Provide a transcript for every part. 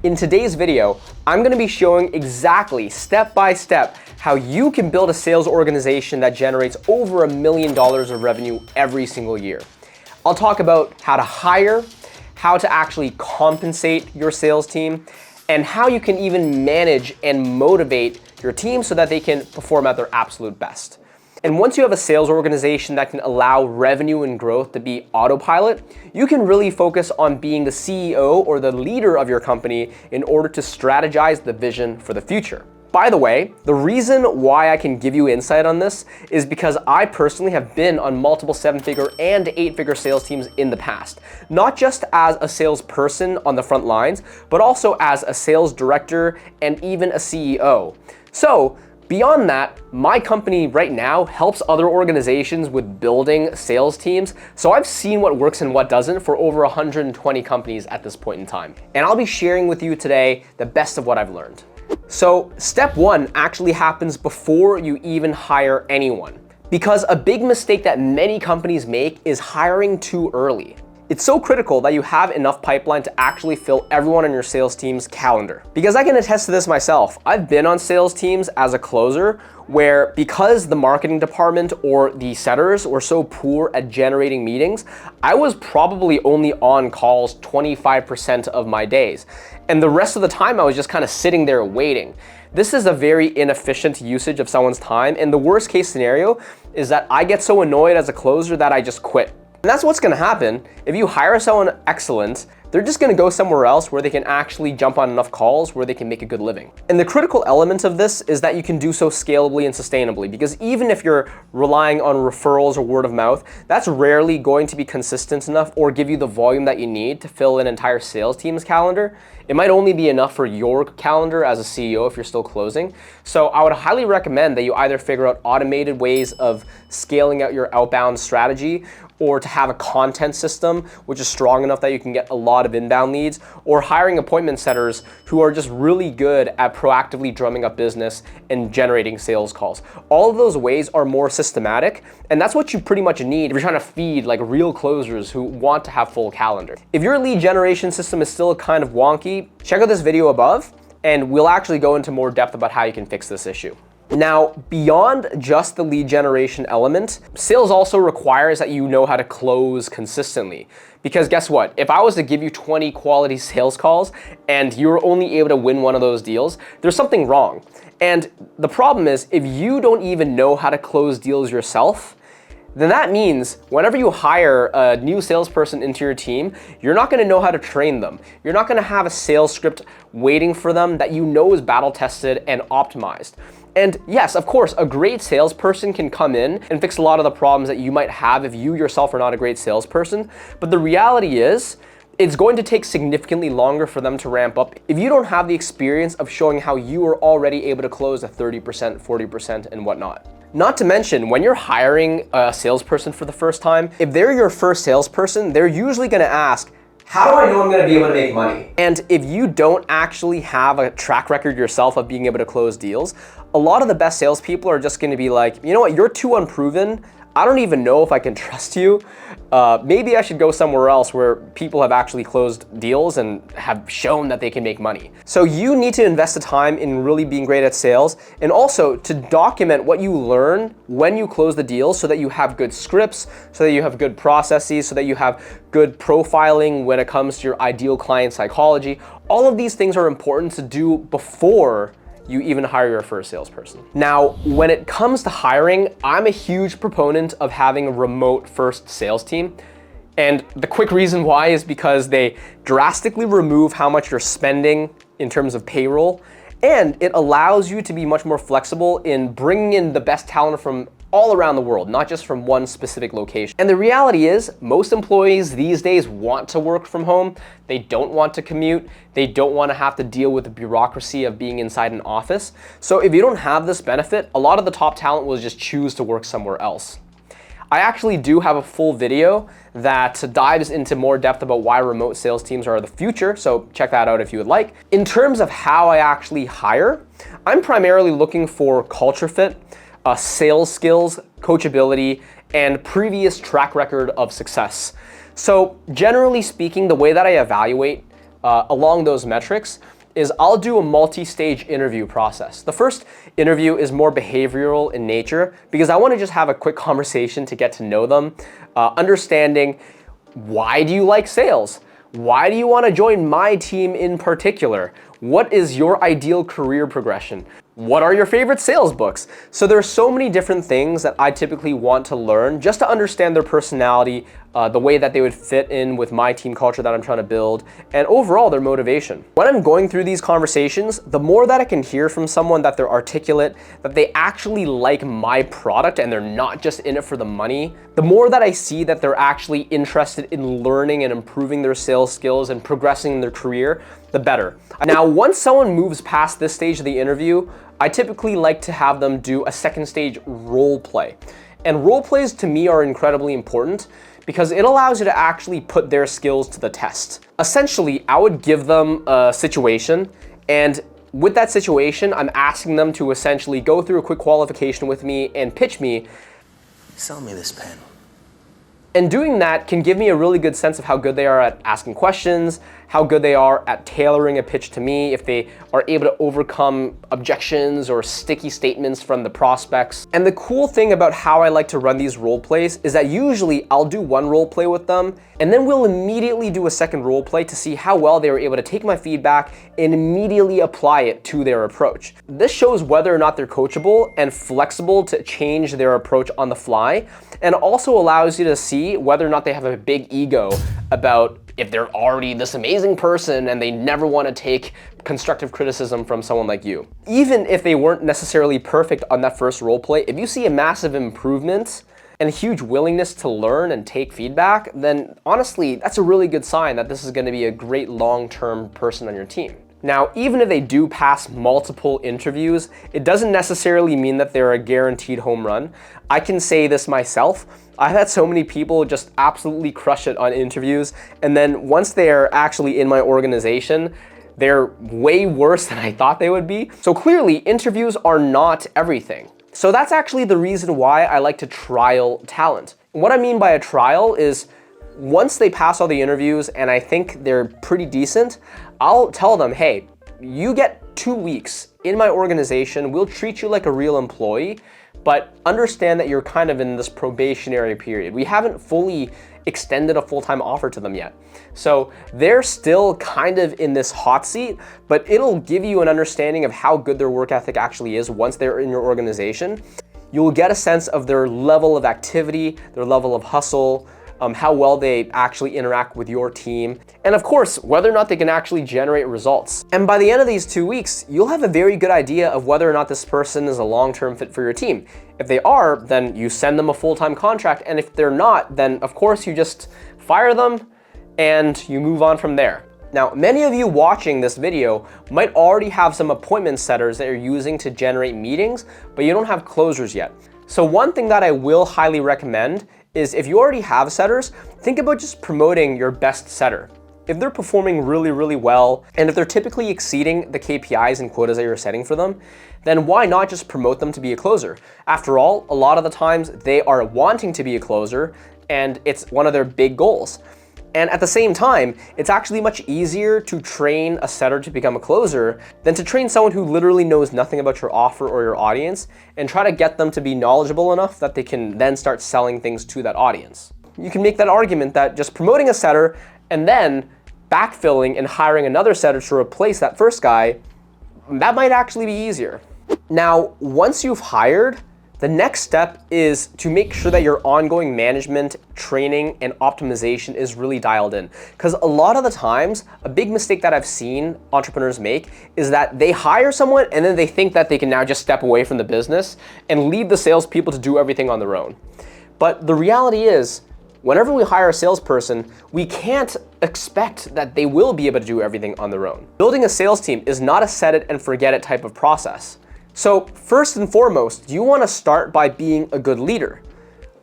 In today's video, I'm going to be showing exactly step by step how you can build a sales organization that generates over $1 million of revenue every single year. I'll talk about how to hire, how to actually compensate your sales team, and how you can even manage and motivate your team so that they can perform at their absolute best. And once you have a sales organization that can allow revenue and growth to be autopilot, you can really focus on being the CEO or the leader of your company in order to strategize the vision for the future. By the way, the reason why I can give you insight on this is because I personally have been on multiple 7-figure and 8-figure sales teams in the past. Not just as a salesperson on the front lines, but also as a sales director and even a CEO. So, beyond that, my company right now helps other organizations with building sales teams, so I've seen what works and what doesn't for over 120 companies at this point in time. And I'll be sharing with you today the best of what I've learned. So step one actually happens before you even hire anyone, because a big mistake that many companies make is hiring too early. It's so critical that you have enough pipeline to actually fill everyone on your sales team's calendar. Because I can attest to this myself. I've been on sales teams as a closer where because the marketing department or the setters were so poor at generating meetings, I was probably only on calls 25% of my days. And the rest of the time I was just kind of sitting there waiting. This is a very inefficient usage of someone's time. And the worst case scenario is that I get so annoyed as a closer that I just quit. And that's what's gonna happen. If you hire someone excellent, they're just gonna go somewhere else where they can actually jump on enough calls where they can make a good living. And the critical element of this is that you can do so scalably and sustainably, because even if you're relying on referrals or word of mouth, that's rarely going to be consistent enough or give you the volume that you need to fill an entire sales team's calendar. It might only be enough for your calendar as a CEO if you're still closing. So I would highly recommend that you either figure out automated ways of scaling out your outbound strategy, or to have a content system which is strong enough that you can get a lot of inbound leads, or hiring appointment setters who are just really good at proactively drumming up business and generating sales calls. All of those ways are more systematic, and that's what you pretty much need if you're trying to feed like real closers who want to have full calendar. If your lead generation system is still kind of wonky, check out this video above, and we'll actually go into more depth about how you can fix this issue. Now, beyond just the lead generation element, sales also requires that you know how to close consistently. Because guess what? If I was to give you 20 quality sales calls and you're only able to win one of those deals, there's something wrong. And the problem is, if you don't even know how to close deals yourself, then that means whenever you hire a new salesperson into your team, you're not gonna know how to train them. You're not gonna have a sales script waiting for them that you know is battle tested and optimized. And yes, of course, a great salesperson can come in and fix a lot of the problems that you might have if you yourself are not a great salesperson. But the reality is, it's going to take significantly longer for them to ramp up if you don't have the experience of showing how you are already able to close at 30%, 40%, and whatnot. Not to mention, when you're hiring a salesperson for the first time, if they're your first salesperson, they're usually gonna ask, how do I know I'm gonna be able to make money? And if you don't actually have a track record yourself of being able to close deals, a lot of the best salespeople are just gonna be like, you know what, you're too unproven. I don't even know if I can trust you. Maybe I should go somewhere else where people have actually closed deals and have shown that they can make money. So you need to invest the time in really being great at sales, and also to document what you learn when you close the deal so that you have good scripts, so that you have good processes, so that you have good profiling when it comes to your ideal client psychology. All of these things are important to do before you even hire your first salesperson. Now, when it comes to hiring, I'm a huge proponent of having a remote first sales team. And the quick reason why is because they drastically remove how much you're spending in terms of payroll, and it allows you to be much more flexible in bringing in the best talent from all around the world, not just from one specific location. And the reality is, most employees these days want to work from home. They don't want to commute. They don't want to have to deal with the bureaucracy of being inside an office. So if you don't have this benefit, a lot of the top talent will just choose to work somewhere else. I actually do have a full video that dives into more depth about why remote sales teams are the future, so check that out if you would like. In terms of how I actually hire, I'm primarily looking for culture fit, sales skills, coachability, and previous track record of success. So generally speaking, the way that I evaluate along those metrics is I'll do a multi-stage interview process. The first interview is more behavioral in nature because I want to just have a quick conversation to get to know them, understanding why do you like sales? Why do you want to join my team in particular? What is your ideal career progression? What are your favorite sales books? So there's so many different things that I typically want to learn just to understand their personality, the way that they would fit in with my team culture that I'm trying to build, and overall their motivation. When I'm going through these conversations, the more that I can hear from someone that they're articulate, that they actually like my product and they're not just in it for the money, the more that I see that they're actually interested in learning and improving their sales skills and progressing in their career, the better. Now, once someone moves past this stage of the interview, I typically like to have them do a second stage role play. And role plays to me are incredibly important because it allows you to actually put their skills to the test. Essentially, I would give them a situation, and with that situation, I'm asking them to essentially go through a quick qualification with me and pitch me. Sell me this pen. And doing that can give me a really good sense of how good they are at asking questions, how good they are at tailoring a pitch to me, if they are able to overcome objections or sticky statements from the prospects. And the cool thing about how I like to run these role plays is that usually I'll do one role play with them, and then we'll immediately do a second role play to see how well they were able to take my feedback and immediately apply it to their approach. This shows whether or not they're coachable and flexible to change their approach on the fly, and also allows you to see whether or not they have a big ego about if they're already this amazing person and they never want to take constructive criticism from someone like you. Even if they weren't necessarily perfect on that first role play, if you see a massive improvement and a huge willingness to learn and take feedback, then honestly, that's a really good sign that this is going to be a great long-term person on your team. Now, even if they do pass multiple interviews, it doesn't necessarily mean that they're a guaranteed home run. I can say this myself. I've had so many people just absolutely crush it on interviews, and then once they're actually in my organization, they're way worse than I thought they would be. So clearly, interviews are not everything. So that's actually the reason why I like to trial talent. What I mean by a trial is once they pass all the interviews and I think they're pretty decent, I'll tell them, hey, you get 2 weeks in my organization. We'll treat you like a real employee, but understand that you're kind of in this probationary period. We haven't fully extended a full-time offer to them yet. So they're still kind of in this hot seat, but it'll give you an understanding of how good their work ethic actually is once they're in your organization. You'll get a sense of their level of activity, their level of hustle, how well they actually interact with your team, and of course, whether or not they can actually generate results. And by the end of these 2 weeks, you'll have a very good idea of whether or not this person is a long-term fit for your team. If they are, then you send them a full-time contract, and if they're not, then of course you just fire them and you move on from there. Now, many of you watching this video might already have some appointment setters that you're using to generate meetings, but you don't have closers yet. So one thing that I will highly recommend is if you already have setters, think about just promoting your best setter. If they're performing really, really well, and if they're typically exceeding the KPIs and quotas that you're setting for them, then why not just promote them to be a closer? After all, a lot of the times they are wanting to be a closer, and it's one of their big goals. And at the same time, it's actually much easier to train a setter to become a closer than to train someone who literally knows nothing about your offer or your audience and try to get them to be knowledgeable enough that they can then start selling things to that audience. You can make that argument that just promoting a setter and then backfilling and hiring another setter to replace that first guy, that might actually be easier. Now, once you've hired, the next step is to make sure that your ongoing management, training, and optimization is really dialed in. Because a lot of the times, a big mistake that I've seen entrepreneurs make is that they hire someone and then they think that they can now just step away from the business and leave the salespeople to do everything on their own. But the reality is, whenever we hire a salesperson, we can't expect that they will be able to do everything on their own. Building a sales team is not a set it and forget it type of process. So first and foremost, you want to start by being a good leader.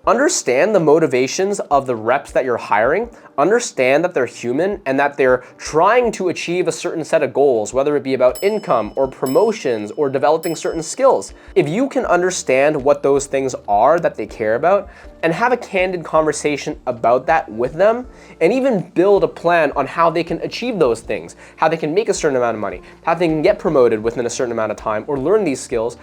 Understand the motivations of the reps that you're hiring. Understand that they're human and that they're trying to achieve a certain set of goals, whether it be about income or promotions or developing certain skills. If you can understand what those things are that they care about and have a candid conversation about that with them, and even build a plan on how they can achieve those things, how they can make a certain amount of money, how they can get promoted within a certain amount of time or learn these skills,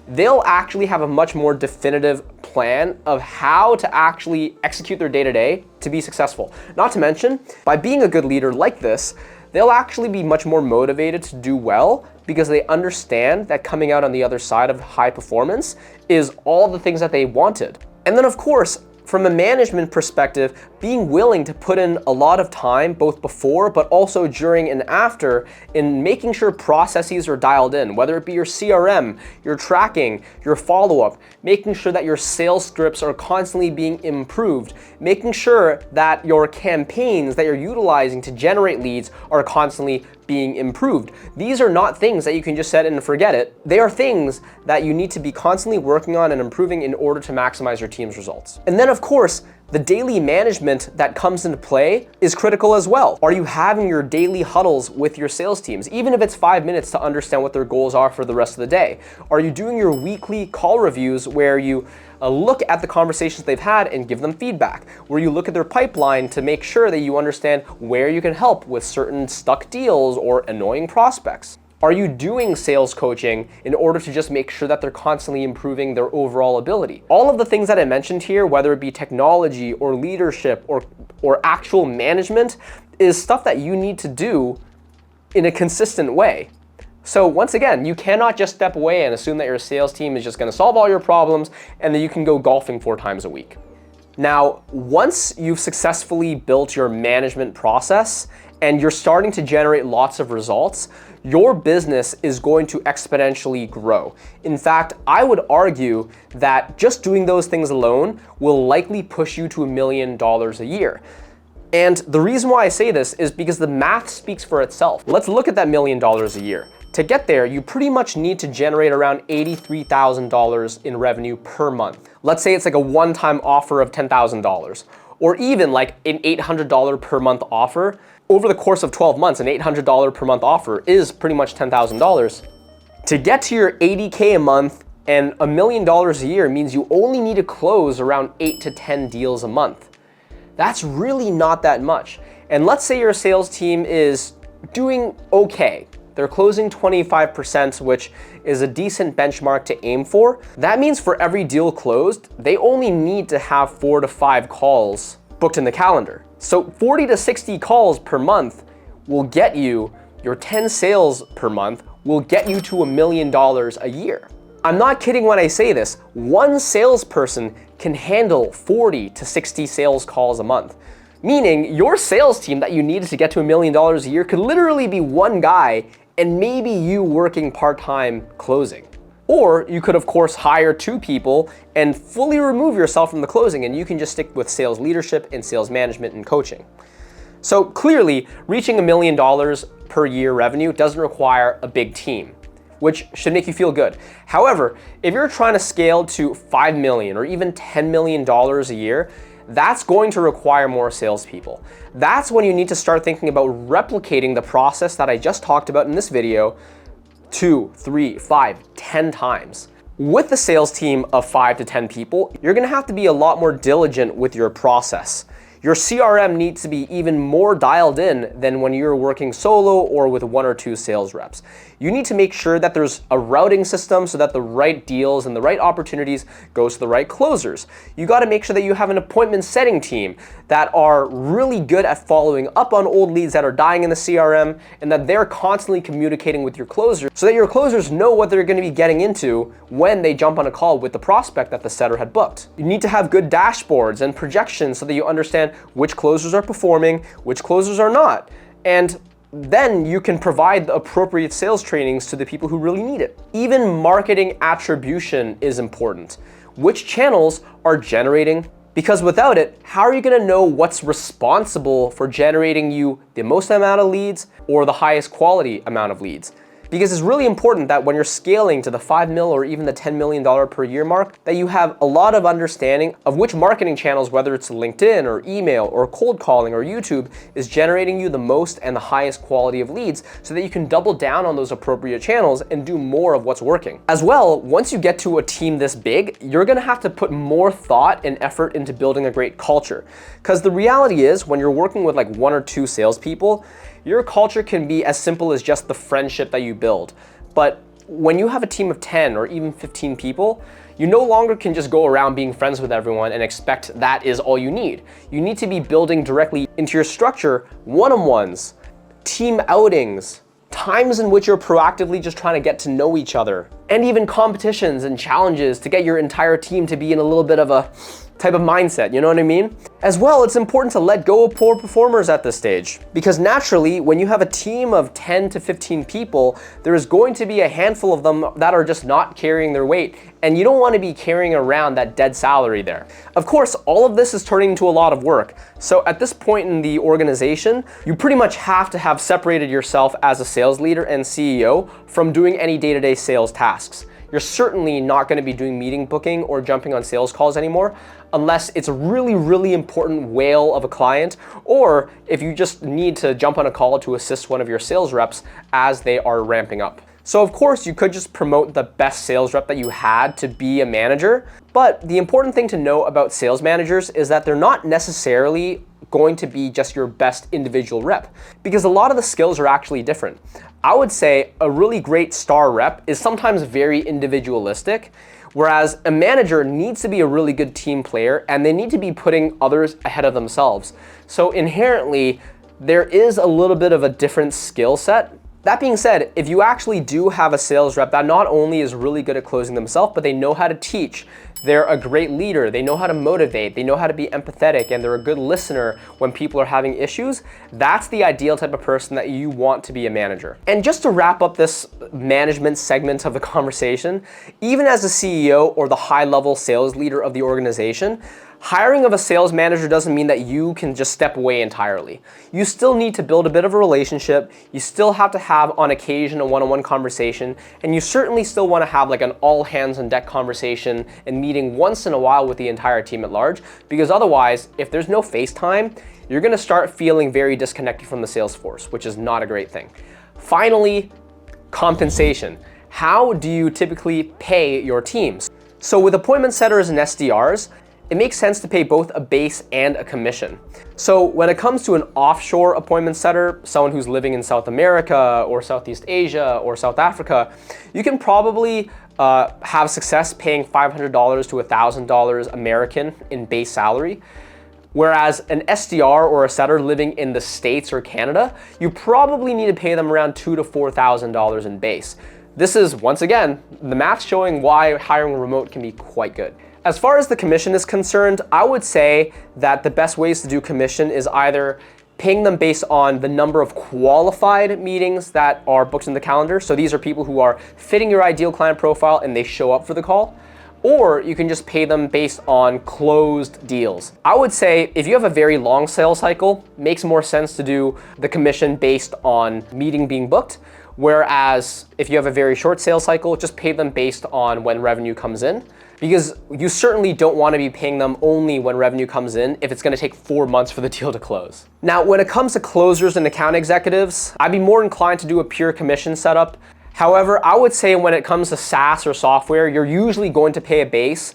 they'll actually have a much more definitive plan of how to actually execute their day-to-day to be successful. Not to mention, by being a good leader like this, they'll actually be much more motivated to do well because they understand that coming out on the other side of high performance is all the things that they wanted. And then of course, from a management perspective, being willing to put in a lot of time, both before, but also during and after, in making sure processes are dialed in, whether it be your CRM, your tracking, your follow-up, making sure that your sales scripts are constantly being improved, making sure that your campaigns that you're utilizing to generate leads are constantly being improved. These are not things that you can just set in and forget it. They are things that you need to be constantly working on and improving in order to maximize your team's results. And then of course, the daily management that comes into play is critical as well. Are you having your daily huddles with your sales teams, even if it's 5 minutes to understand what their goals are for the rest of the day? Are you doing your weekly call reviews where you look at the conversations they've had and give them feedback, where you look at their pipeline to make sure that you understand where you can help with certain stuck deals or annoying prospects? Are you doing sales coaching in order to just make sure that they're constantly improving their overall ability? All of the things that I mentioned here, whether it be technology or leadership or actual management, is stuff that you need to do in a consistent way. So once again, you cannot just step away and assume that your sales team is just going to solve all your problems and that you can go golfing 4 times a week. Now, once you've successfully built your management process and you're starting to generate lots of results, your business is going to exponentially grow. In fact, I would argue that just doing those things alone will likely push you to $1 million a year. And the reason why I say this is because the math speaks for itself. Let's look at that $1 million a year. To get there, you pretty much need to generate around $83,000 in revenue per month. Let's say it's like a one-time offer of $10,000, or even like an $800 per month offer. Over the course of 12 months, an $800 per month offer is pretty much $10,000. To get to your 80K a month and $1 million a year means you only need to close around 8 to 10 deals a month. That's really not that much. And let's say your sales team is doing okay. They're closing 25%, which is a decent benchmark to aim for. That means for every deal closed, they only need to have 4 to 5 calls booked in the calendar. So 40 to 60 calls per month will get you your 10 sales per month, will get you to $1 million a year. I'm not kidding when I say this. One salesperson can handle 40 to 60 sales calls a month. Meaning your sales team that you needed to get to $1 million a year could literally be one guy and maybe you working part-time closing. Or you could of course hire 2 people and fully remove yourself from the closing and you can just stick with sales leadership and sales management and coaching. So clearly reaching $1 million per year revenue doesn't require a big team, which should make you feel good. However, if you're trying to scale to $5 million or even $10 million a year, that's going to require more salespeople. That's when you need to start thinking about replicating the process that I just talked about in this video 2, 3, 5, 10 times. With the sales team of 5 to 10 people, you're gonna have to be a lot more diligent with your process. Your CRM needs to be even more dialed in than when you're working solo or with 1 or 2 sales reps. You need to make sure that there's a routing system so that the right deals and the right opportunities goes to the right closers. You gotta make sure that you have an appointment setting team that are really good at following up on old leads that are dying in the CRM and that they're constantly communicating with your closers so that your closers know what they're gonna be getting into when they jump on a call with the prospect that the setter had booked. You need to have good dashboards and projections so that you understand which closers are performing, which closers are not. And then you can provide the appropriate sales trainings to the people who really need it. Even marketing attribution is important. Which channels are generating? Because without it, how are you gonna know what's responsible for generating you the most amount of leads or the highest quality amount of leads? Because it's really important that when you're scaling to the 5 mil or even the $10 million per year mark, that you have a lot of understanding of which marketing channels, whether it's LinkedIn or email or cold calling or YouTube, is generating you the most and the highest quality of leads so that you can double down on those appropriate channels and do more of what's working. As well, once you get to a team this big, you're gonna have to put more thought and effort into building a great culture. Because the reality is, when you're working with like 1 or 2 salespeople, your culture can be as simple as just the friendship that you build. But when you have a team of 10 or even 15 people, you no longer can just go around being friends with everyone and expect that is all you need. You need to be building directly into your structure one-on-ones, team outings, times in which you're proactively just trying to get to know each other, and even competitions and challenges to get your entire team to be in a little bit of a type of mindset, you know what I mean? As well, it's important to let go of poor performers at this stage, because naturally, when you have a team of 10 to 15 people, there is going to be a handful of them that are just not carrying their weight, and you don't want to be carrying around that dead salary there. Of course, all of this is turning into a lot of work. So at this point in the organization, you pretty much have to have separated yourself as a sales leader and CEO from doing any day-to-day sales tasks. You're certainly not going to be doing meeting booking or jumping on sales calls anymore, unless it's a really, really important whale of a client, or if you just need to jump on a call to assist one of your sales reps as they are ramping up. So of course, you could just promote the best sales rep that you had to be a manager, but the important thing to know about sales managers is that they're not necessarily going to be just your best individual rep, because a lot of the skills are actually different. I would say a really great star rep is sometimes very individualistic, whereas a manager needs to be a really good team player and they need to be putting others ahead of themselves. So inherently, there is a little bit of a different skill set. That being said, if you actually do have a sales rep that not only is really good at closing themselves, but they know how to teach, they're a great leader, they know how to motivate, they know how to be empathetic, and they're a good listener when people are having issues, that's the ideal type of person that you want to be a manager. And just to wrap up this management segment of the conversation, even as a CEO or the high-level sales leader of the organization, hiring of a sales manager doesn't mean that you can just step away entirely. You still need to build a bit of a relationship, you still have to have on occasion a one-on-one conversation, and you certainly still want to have like an all hands on deck conversation and meeting once in a while with the entire team at large, because otherwise, if there's no FaceTime, you're going to start feeling very disconnected from the sales force, which is not a great thing. Finally, compensation. How do you typically pay your teams? So with appointment setters and SDRs, it makes sense to pay both a base and a commission. So when it comes to an offshore appointment setter, someone who's living in South America or Southeast Asia or South Africa, you can probably have success paying $500 to $1,000 American in base salary. Whereas an SDR or a setter living in the States or Canada, you probably need to pay them around $2,000 to $4,000 in base. This is, once again, the math showing why hiring remote can be quite good. As far as the commission is concerned, I would say that the best ways to do commission is either paying them based on the number of qualified meetings that are booked in the calendar. So these are people who are fitting your ideal client profile and they show up for the call. Or you can just pay them based on closed deals. I would say if you have a very long sales cycle, it makes more sense to do the commission based on meeting being booked. Whereas if you have a very short sales cycle, just pay them based on when revenue comes in, because you certainly don't want to be paying them only when revenue comes in if it's going to take 4 months for the deal to close. Now, when it comes to closers and account executives, I'd be more inclined to do a pure commission setup. However, I would say when it comes to SaaS or software, you're usually going to pay a base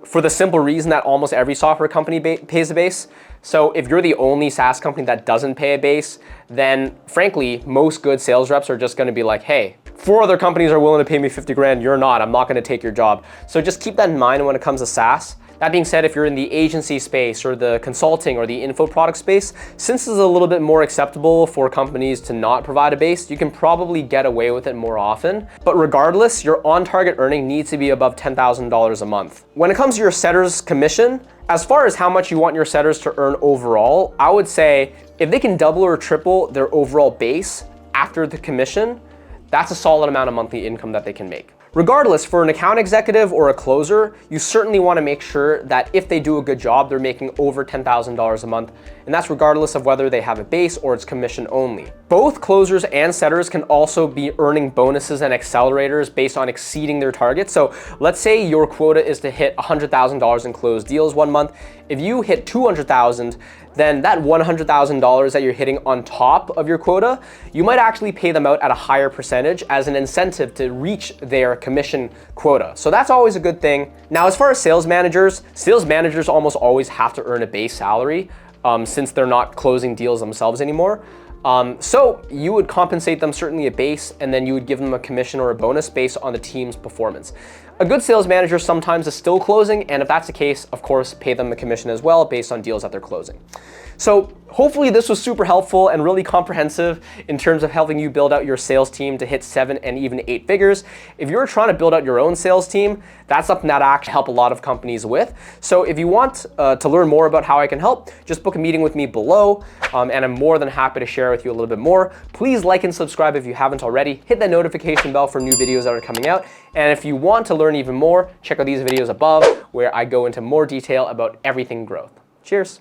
for the simple reason that almost every software company pays a base. So if you're the only SaaS company that doesn't pay a base, then frankly, most good sales reps are just gonna be like, hey, 4 other companies are willing to pay me 50 grand, you're not, I'm not gonna take your job. So just keep that in mind when it comes to SaaS. That being said, if you're in the agency space or the consulting or the info product space, since it's a little bit more acceptable for companies to not provide a base, you can probably get away with it more often. But regardless, your on-target earning needs to be above $10,000 a month. When it comes to your setter's commission, as far as how much you want your setters to earn overall, I would say if they can double or triple their overall base after the commission, that's a solid amount of monthly income that they can make. Regardless, for an account executive or a closer, you certainly want to make sure that if they do a good job, they're making over $10,000 a month, and that's regardless of whether they have a base or it's commission only. Both closers and setters can also be earning bonuses and accelerators based on exceeding their targets. So let's say your quota is to hit $100,000 in closed deals one month. If you hit 200,000, then that $100,000 that you're hitting on top of your quota, you might actually pay them out at a higher percentage as an incentive to reach their commission quota. So that's always a good thing. Now, as far as sales managers almost always have to earn a base salary since they're not closing deals themselves anymore. So you would compensate them certainly a base, and then you would give them a commission or a bonus based on the team's performance. A good sales manager sometimes is still closing, and if that's the case, of course, pay them a commission as well based on deals that they're closing. So hopefully this was super helpful and really comprehensive in terms of helping you build out your sales team to hit 7 and even 8 figures. If you're trying to build out your own sales team, that's something that I actually help a lot of companies with. So if you want to learn more about how I can help, just book a meeting with me below, and I'm more than happy to share with you a little bit more. Please like and subscribe if you haven't already. Hit that notification bell for new videos that are coming out. And if you want to learn even more, check out these videos above where I go into more detail about everything growth. Cheers.